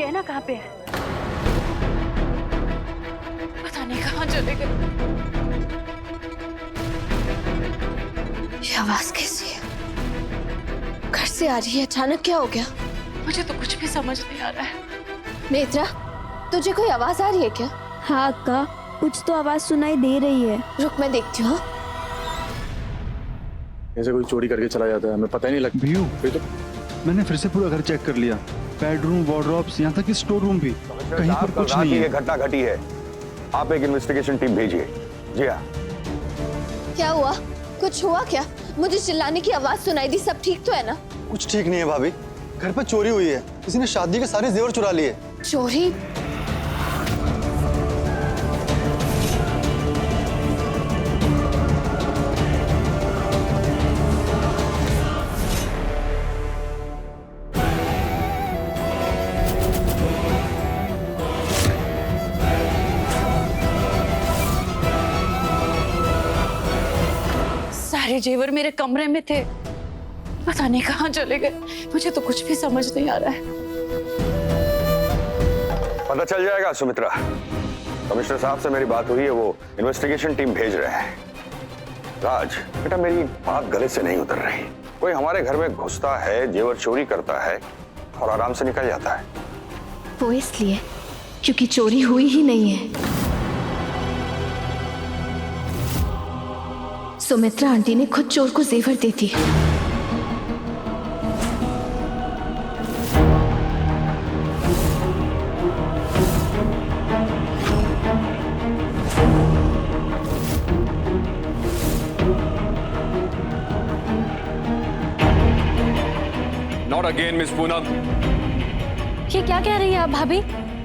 कहना कहाँ पे है? पता नहीं कहाँ चले गए। ये आवाज कैसी है? घर से आ रही है, अचानक क्या हो गया? मुझे तो कुछ भी समझ नहीं आ रहा है। नेत्रा, तुझे कोई आवाज आ रही है क्या? हाँ अक्का, कुछ तो आवाज सुनाई दे रही है। रुक, मैं देखती हूँ। ऐसे कोई चोरी करके चला जाता है, हमें पता ही नहीं लगता। भीयू, तो मैंने फिर से पूरा घर चेक कर लिया, बेडरूम, वार्डरोब्स, यहाँ तक कि स्टोर रूम भी, कहीं पर कुछ नहीं ये है। घटना घटी है, आप एक इन्वेस्टिगेशन टीम भेजिए। जी हाँ। क्या हुआ? कुछ हुआ क्या? मुझे चिल्लाने की आवाज सुनाई दी, सब ठीक तो है ना? कुछ ठीक नहीं है भाभी, घर पर चोरी हुई है, किसी ने शादी के सारे जेवर चुरा लिए। चोरी? सारे जेवर मेरे कमरे में थे, पता नहीं कहाँ चले गए। मुझे तो कुछ भी समझ नहीं आ रहा है। पता चल जाएगा सुमित्रा। कमिश्नर साहब से मेरी बात हुई है, वो इन्वेस्टिगेशन टीम भेज रहे हैं। राज बेटा, मेरी बात गले से नहीं उतर रही। कोई हमारे घर में घुसता है, जेवर चोरी करता है और आराम से निकल जाता है। वो इसलिए क्योंकि चोरी हुई ही नहीं है। सुमित्रा आंटी ने खुद चोर को जेवर दे दिए। Not again, miss Poonam. ये क्या कह रही है आप भाभी?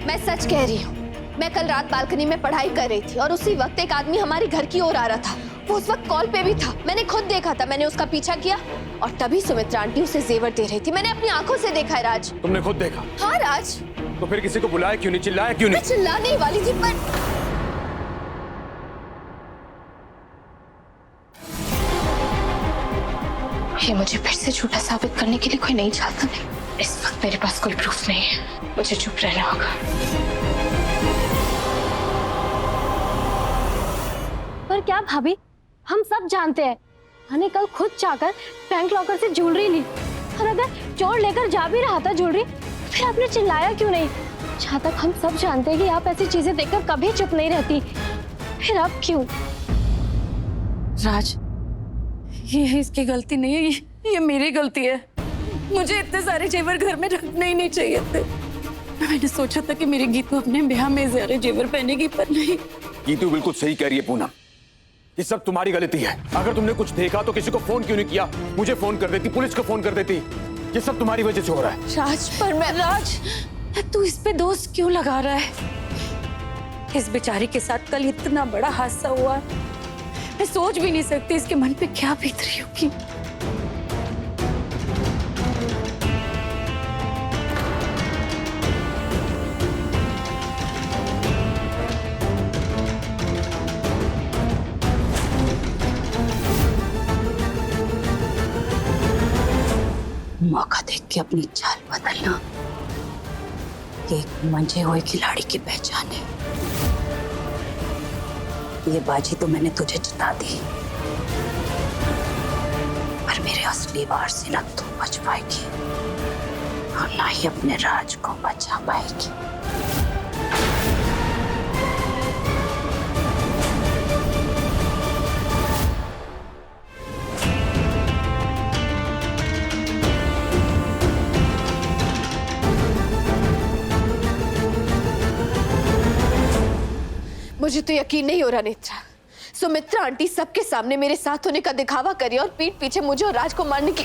मैं सच कह रही हूँ। मैं कल रात बालकनी में पढ़ाई कर रही थी और उसी वक्त एक आदमी हमारे घर की ओर आ रहा था। वो उस वक्त कॉल पे भी था, मैंने खुद देखा था। मैंने उसका पीछा किया और तभी सुमित्रा आंटी उसे जेवर दे रही थी। मैंने अपनी आंखों से देखा है राज। तुमने खुद देखा? हाँ राज। तो फिर किसी को बुलाया क्यों नहीं, चिल्लाया क्यों मैं नहीं? चिल्लाने ही वाली थी पर ये मुझे फिर से झूठा साबित करने के लिए कोई नहीं चाहता। नहीं, इस वक्त मेरे पास कोई प्रूफ नहीं है, मुझे चुप रहना होगा। पर क्या भाभी, हम सब जानते हैं मैंने कल खुद जाकर बैंक लॉकर से ज्वेलरी ली, और अगर चोर लेकर जा भी रहा था ज्वेलरी, फिर आपने चिल्लाया क्यों नहीं? जहाँ तक हम सब जानते हैं कि आप ऐसी चीजें देखकर कभी चुप नहीं रहती, फिर आप क्यों? राज, ये इसकी गलती नहीं है, ये मेरी गलती है। मुझे इतने सारे जेवर घर में रखने ही नहीं चाहिए थे। मैंने सोचा था कि मेरी गीतू अपने ब्याह में सारे जेवर पहनेगी, पर नहीं। गीतू बिल्कुल सही कह रही है पूनम, ये सब तुम्हारी गलती है। अगर तुमने कुछ देखा तो किसी को फोन क्यों नहीं किया? मुझे फोन कर देती, पुलिस को फोन कर देती। ये सब तुम्हारी वजह से हो रहा है। राज, पर मैं राज, तू इस पे दोष क्यों लगा रहा है? इस बेचारी के साथ कल इतना बड़ा हादसा हुआ, मैं सोच भी नहीं सकती इसके मन पे क्या बीत रही होगी। मौका देख के अपनी चाल बदलना, एक मंझे हुए खिलाड़ी की पहचान है। ये बाजी तो मैंने तुझे जिता दी, पर मेरे असली वार से ना तू बच पाएगी और ना ही अपने राज को बचा पाएगी। मुझे तो यकीन नहीं हो रहा नेत्रा। सुमित्रा आंटी सबके सामने मेरे साथ होने का दिखावा करी और पीठ पीछे मुझे और राज को मारने की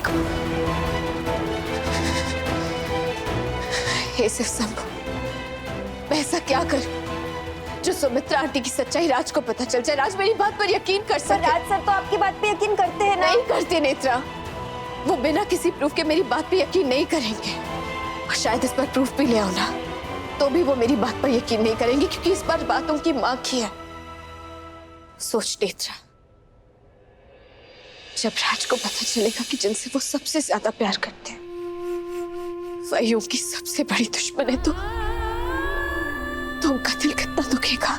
हे सिर्फ संभव। मैं ऐसा क्या करूं जो सुमित्रा आंटी की सच्चाई राज को पता चल जाए, राज मेरी बात पर यकीन कर सके। राज सर तो आपकी बात पे यकीन करते हैं ना? नहीं करते नेत्रा, वो बिना किसी प्रूफ के मेरी बात पे यकीन नहीं करेंगे। और शायद इस पर प्रूफ भी ले आओ ना, तो भी वो मेरी बात पर यकीन नहीं करेंगे, क्योंकि इस पर बात उनकी मां की है। सोच नेत्रा, जब राज को पता चलेगा कि जिनसे वो सबसे ज्यादा प्यार करते हैं वही उनकी सबसे बड़ी दुश्मन है, तो उनका दिल कितना दुखेगा।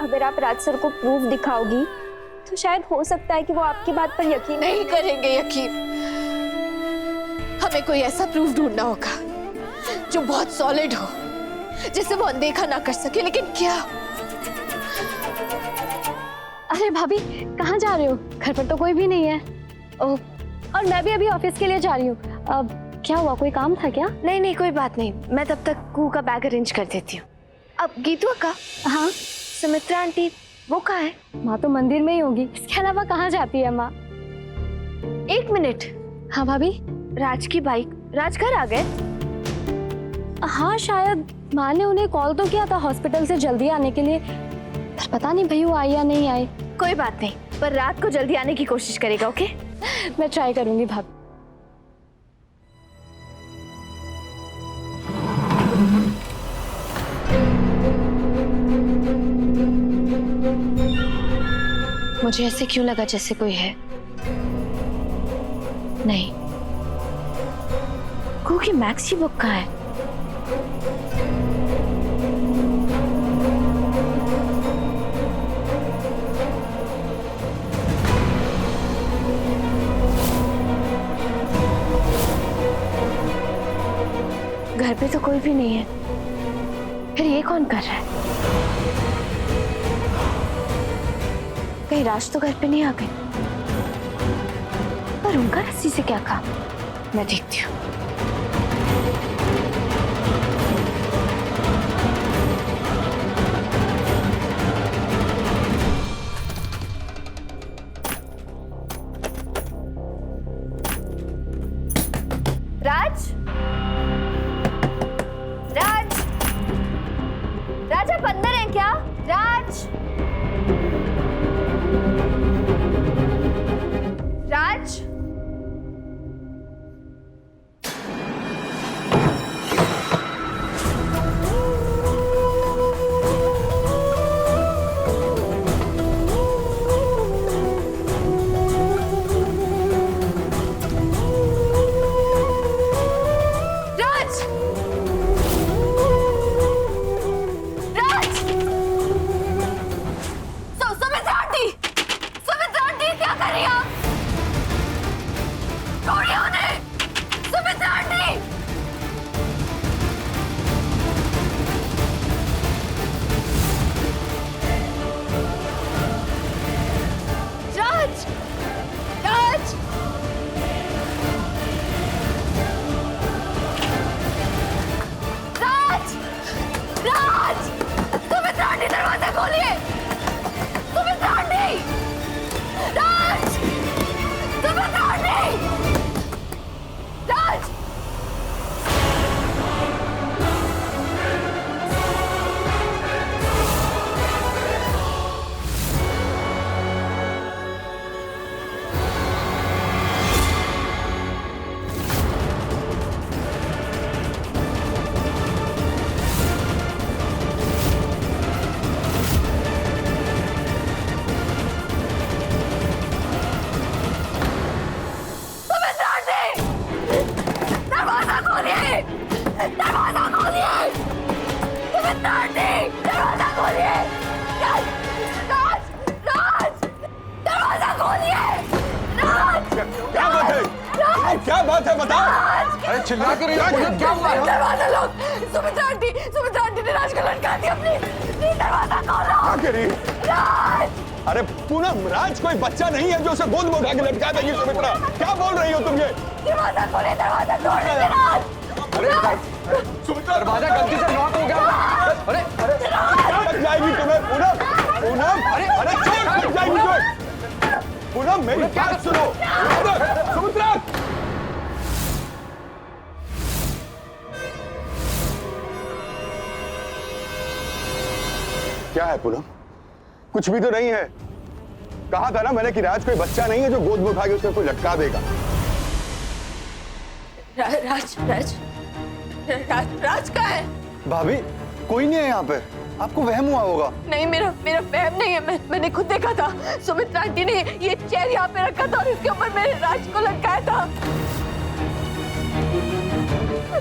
अगर आप राज सर को प्रूफ दिखाओगी तो शायद हो सकता है कि वो आपकी बात पर यकीन नहीं करेंगे यकीन। हमें कोई ऐसा प्रूफ ढूंढना होगा जो बहुत सॉलिड हो, जिसे वो अनदेखा ना कर सके। लेकिन क्या? अरे भाभी कहाँ जा रहे हो? घर पर तो कोई भी नहीं है। ओह, और मैं भी अभी ऑफिस के लिए जा रही हूँ। अब क्या हुआ, कोई काम था क्या? नहीं नहीं कोई बात नहीं, मैं तब तक कू का बैग अरेंज कर देती हूँ। अब गीतू का? हाँ, सुमित्रा आंटी वो कहाँ है? माँ तो मंदिर में ही होगी, इसके अलावा कहाँ जाती है माँ? 1 मिनट। हाँ भाभी। राज की बाइक, राज घर आ गए? हाँ शायद माँ ने उन्हें कॉल तो किया था हॉस्पिटल से जल्दी आने के लिए, पर पता नहीं भैया आई या नहीं आई। कोई बात नहीं, पर रात को जल्दी आने की कोशिश करेगा। ओके? मैं ट्राई करूंगी भाभी। मुझे ऐसे क्यों लगा जैसे कोई है। नहीं, कू की मैक्स की बुक कहाँ है? घर पे तो कोई भी नहीं है, फिर ये कौन कर रहा है? कहीं राज तो घर पे नहीं आ गई? पर उनका रस्सी से क्या काम? मैं देखती हूँ। राज, राज, राज आप अंदर हैं क्या? राज, राज, क्या बात है बताओ। अरे चिल्ला कर रही हो, क्या हुआ? दरवाजा लो। सुमित्रा आंटी ने राज को लटका दिया। प्लीज दरवाजा खोलो। क्या करी? राज, अरे पूनम, राज कोई बच्चा नहीं है जो उसे गोद में उठा के लटका देगी। सुमित्रा क्या बोल रही हो तुम ये? दरवाजा खोले, दरवाजा खोले राज। अरे सुमित्रा, दरवाजा गलती से लॉक हो गया। अरे लग जाएगी तुम्हें पूनम। पूनम अरे चोट लग जाएगी तुम्हें। पूनम मेरी बात सुनो। सुमित्रा क्या है पूनम? कुछ भी तो नहीं है। कहा था ना मैंने कि राज कोई बच्चा नहीं है जो गोद में उठा के उसमें कोई लटका देगा। राज राज राज राज कहाँ है? भाभी कोई नहीं है यहाँ पे, आपको वहम हुआ होगा। नहीं, मेरा वहम नहीं है। मैंने खुद देखा था। सुमित्रा आंटी ने ये चेयर यहाँ पे रखा था और इसके ऊपर मैंने राज को लटकाया था।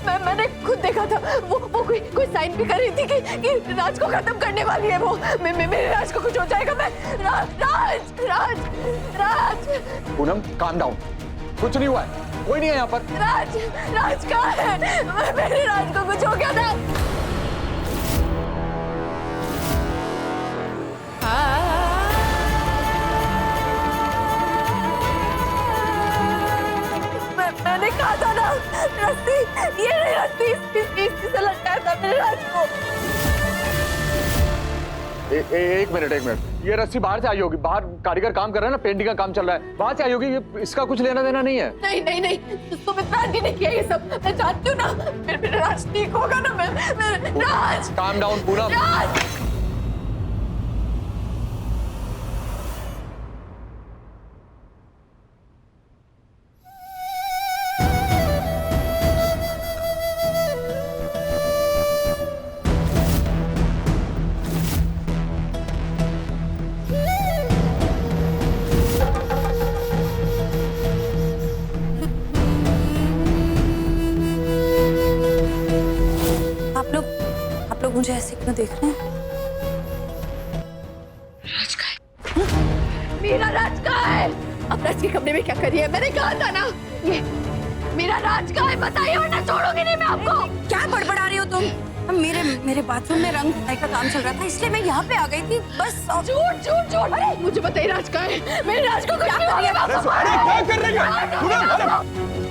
मैंने खुद देखा था। वो कोई साइन भी कर रही थी कि राज को खत्म करने वाली है वो। मेरे राज को कुछ हो जाएगा। मैं राज राज राज पूनम काम डाउन, कुछ नहीं हुआ है, कोई नहीं है यहाँ पर। राज कहाँ है? मेरे राज को कुछ हो गया था। मैंने कहा था ना, रस्सी, ये नहीं रस्सी, इससे लटकाया था मेरे राज को। एक मिनट, ये रस्सी बाहर से आई होगी, बाहर कारीगर काम कर रहा है ना, पेंटिंग का काम चल रहा है, बाहर से आई होगी, ये इसका कुछ लेना देना नहीं है। नहीं, सुमित्रा आंटी ने किया ये सब, मैं जानती हूँ ना। मेरे राज ठीक होगा ना। मैं राज, काम डाउन पूनम। राज आप लोग मुझे ऐसे क्यों देख रहे हैं? राज का है। मेरा राज का है। अब राज के कमरे में क्या करी है? मैंने कहा था ना, ये मेरा राज का है। बताइए वरना छोड़ूंगी नहीं मैं आपको। क्या बड़बड़ा रही हो तुम? मेरे बाथरूम में रंग धुलाई का काम चल रहा था, इसलिए मैं यहाँ पे आ गई थी बस। झूठ। अरे मुझे बताइए राज का है। मेरे राज को क्या कर रही है? क्या कर रही है?